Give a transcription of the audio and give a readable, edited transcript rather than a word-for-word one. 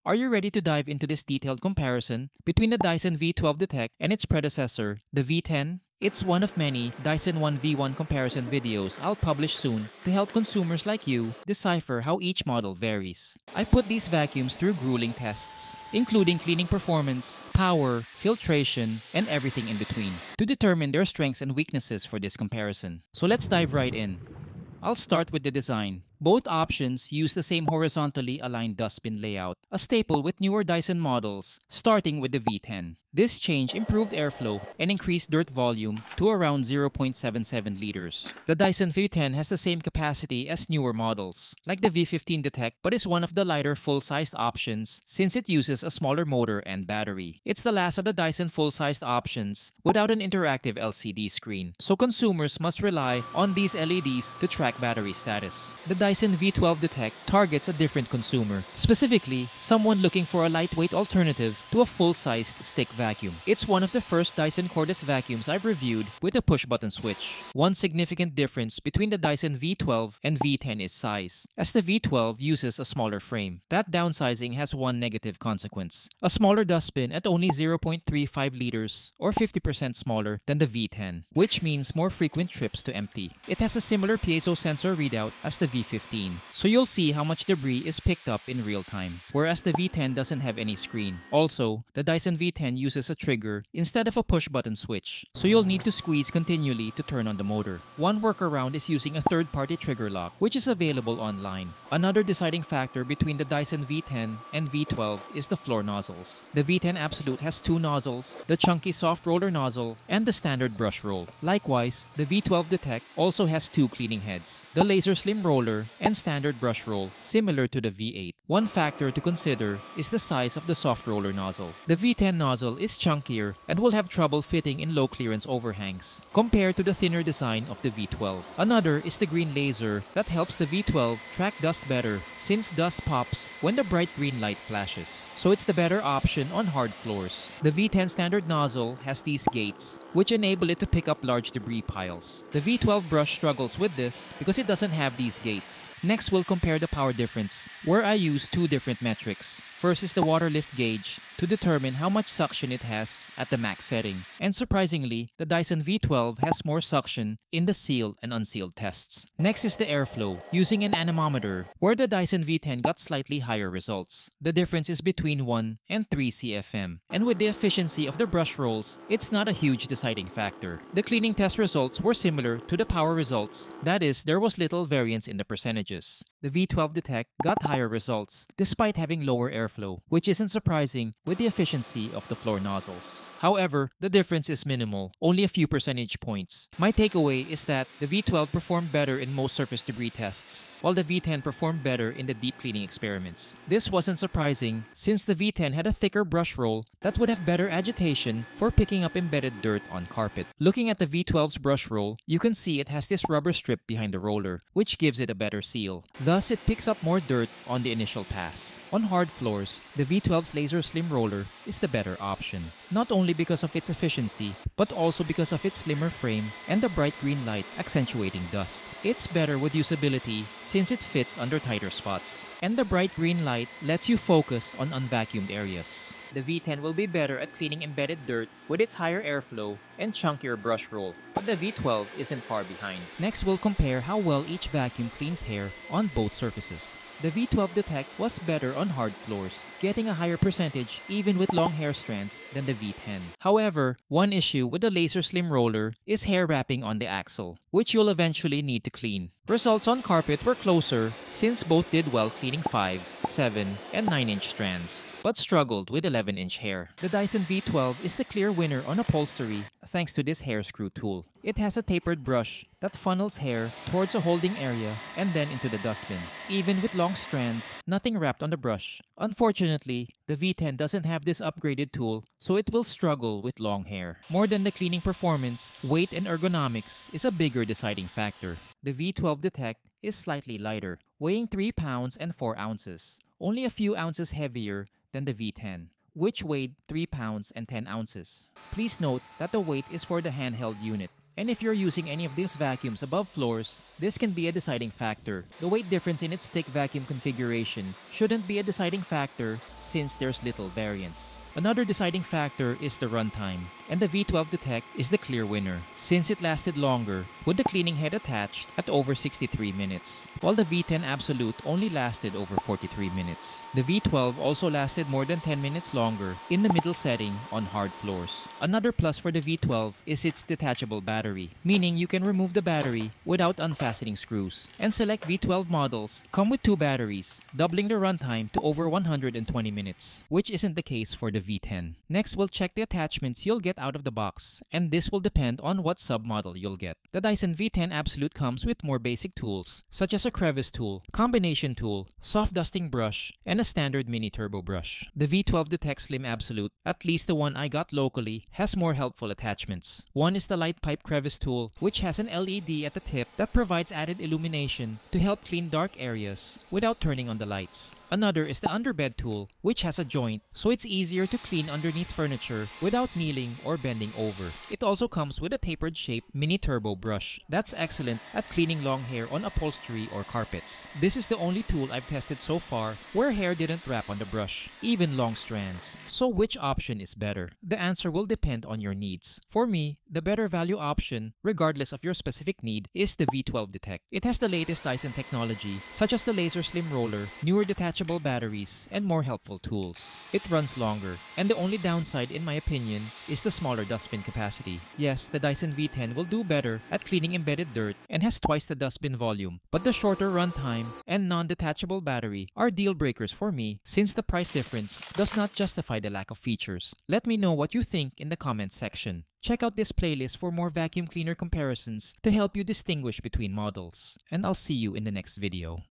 Are you ready to dive into this detailed comparison between the Dyson V12 Detect and its predecessor, the V10? It's one of many Dyson 1v1 comparison videos I'll publish soon to help consumers like you decipher how each model varies. I put these vacuums through grueling tests, including cleaning performance, power, filtration, and everything in between, to determine their strengths and weaknesses for this comparison. So let's dive right in. I'll start with the design. Both options use the same horizontally aligned dustbin layout, a staple with newer Dyson models, starting with the V10. This change improved airflow and increased dirt volume to around 0.77 liters. The Dyson V10 has the same capacity as newer models, like the V15 Detect, but is one of the lighter full-sized options since it uses a smaller motor and battery. It's the last of the Dyson full-sized options without an interactive LCD screen, so consumers must rely on these LEDs to track battery status. The Dyson V12 Detect targets a different consumer, specifically someone looking for a lightweight alternative to a full-sized stick vacuum. It's one of the first Dyson cordless vacuums I've reviewed with a push-button switch. One significant difference between the Dyson V12 and V10 is size, as the V12 uses a smaller frame. That downsizing has one negative consequence: a smaller dustbin at only 0.35 liters, or 50% smaller than the V10, which means more frequent trips to empty. It has a similar piezo sensor readout as the V15, so you'll see how much debris is picked up in real time, whereas the V10 doesn't have any screen. Also, the Dyson V10 uses a trigger instead of a push-button switch, so you'll need to squeeze continually to turn on the motor. One workaround is using a third-party trigger lock, which is available online. Another deciding factor between the Dyson V10 and V12 is the floor nozzles. The V10 Absolute has two nozzles, the chunky soft roller nozzle and the standard brush roll. Likewise, the V12 Detect also has two cleaning heads, the laser slim roller and standard brush roll, similar to the V8. One factor to consider is the size of the soft roller nozzle. The V10 nozzle is chunkier and will have trouble fitting in low clearance overhangs compared to the thinner design of the V12. Another is the green laser that helps the V12 track dust better, since dust pops when the bright green light flashes, so it's the better option on hard floors. The V10 standard nozzle has these gates, which enable it to pick up large debris piles. The V12 brush struggles with this because it doesn't have these gates. Next, we'll compare the power difference, where I use two different metrics. First is the water lift gauge to determine how much suction it has at the max setting. And surprisingly, the Dyson V12 has more suction in the sealed and unsealed tests. Next is the airflow, using an anemometer, where the Dyson V10 got slightly higher results. The difference is between 1 and 3 CFM. And with the efficiency of the brush rolls, it's not a huge deciding factor. The cleaning test results were similar to the power results. That is, there was little variance in the percentages. The V12 Detect got higher results despite having lower airflow, which isn't surprising with the efficiency of the floor nozzles. However, the difference is minimal, only a few percentage points. My takeaway is that the V12 performed better in most surface debris tests, while the V10 performed better in the deep cleaning experiments. This wasn't surprising, since the V10 had a thicker brush roll that would have better agitation for picking up embedded dirt on carpet. Looking at the V12's brush roll, you can see it has this rubber strip behind the roller, which gives it a better seal. Thus, it picks up more dirt on the initial pass. On hard floors, the V12's laser slim roller is the better option, not only because of its efficiency, but also because of its slimmer frame and the bright green light accentuating dust. It's better with usability since it fits under tighter spots, and the bright green light lets you focus on unvacuumed areas. The V10 will be better at cleaning embedded dirt with its higher airflow and chunkier brush roll, but the V12 isn't far behind. Next, we'll compare how well each vacuum cleans hair on both surfaces. The V12 Detect was better on hard floors, getting a higher percentage even with long hair strands than the V10. However, one issue with the laser slim roller is hair wrapping on the axle, which you'll eventually need to clean. Results on carpet were closer since both did well cleaning 5, 7, and 9-inch strands, but struggled with 11-inch hair. The Dyson V12 is the clear winner on upholstery thanks to this hair screw tool. It has a tapered brush that funnels hair towards a holding area and then into the dustbin. Even with long strands, nothing wrapped on the brush. Unfortunately, the V10 doesn't have this upgraded tool, so it will struggle with long hair. More than the cleaning performance, weight and ergonomics is a bigger deciding factor. The V12 Detect is slightly lighter, weighing 3 pounds and 4 ounces, only a few ounces heavier than the V10, which weighed 3 pounds and 10 ounces. Please note that the weight is for the handheld unit. And if you're using any of these vacuums above floors, this can be a deciding factor. The weight difference in its stick vacuum configuration shouldn't be a deciding factor since there's little variance. Another deciding factor is the runtime, and the V12 Detect is the clear winner, since it lasted longer with the cleaning head attached at over 63 minutes, while the V10 Absolute only lasted over 43 minutes. The V12 also lasted more than 10 minutes longer in the middle setting on hard floors. Another plus for the V12 is its detachable battery, meaning you can remove the battery without unfastening screws. And select V12 models come with 2 batteries, doubling the runtime to over 120 minutes, which isn't the case for the V10. Next, we'll check the attachments you'll get out of the box, and this will depend on what sub-model you'll get. The Dyson V10 Absolute comes with more basic tools, such as a crevice tool, combination tool, soft dusting brush, and a standard mini turbo brush. The V12 Detect Slim Absolute, at least the one I got locally, has more helpful attachments. One is the light pipe crevice tool, which has an LED at the tip that provides added illumination to help clean dark areas without turning on the lights. Another is the underbed tool, which has a joint, so it's easier to clean underneath furniture without kneeling or bending over. It also comes with a tapered shaped mini turbo brush that's excellent at cleaning long hair on upholstery or carpets. This is the only tool I've tested so far where hair didn't wrap on the brush, even long strands. So which option is better? The answer will depend on your needs. For me, the better value option, regardless of your specific need, is the V12 Detect. It has the latest Dyson technology, such as the laser slim roller, newer detachable batteries, and more helpful tools. It runs longer, and the only downside in my opinion is the smaller dustbin capacity. Yes, the Dyson V10 will do better at cleaning embedded dirt and has twice the dustbin volume, but the shorter runtime and non-detachable battery are deal breakers for me since the price difference does not justify the lack of features. Let me know what you think in the comments section. Check out this playlist for more vacuum cleaner comparisons to help you distinguish between models, and I'll see you in the next video.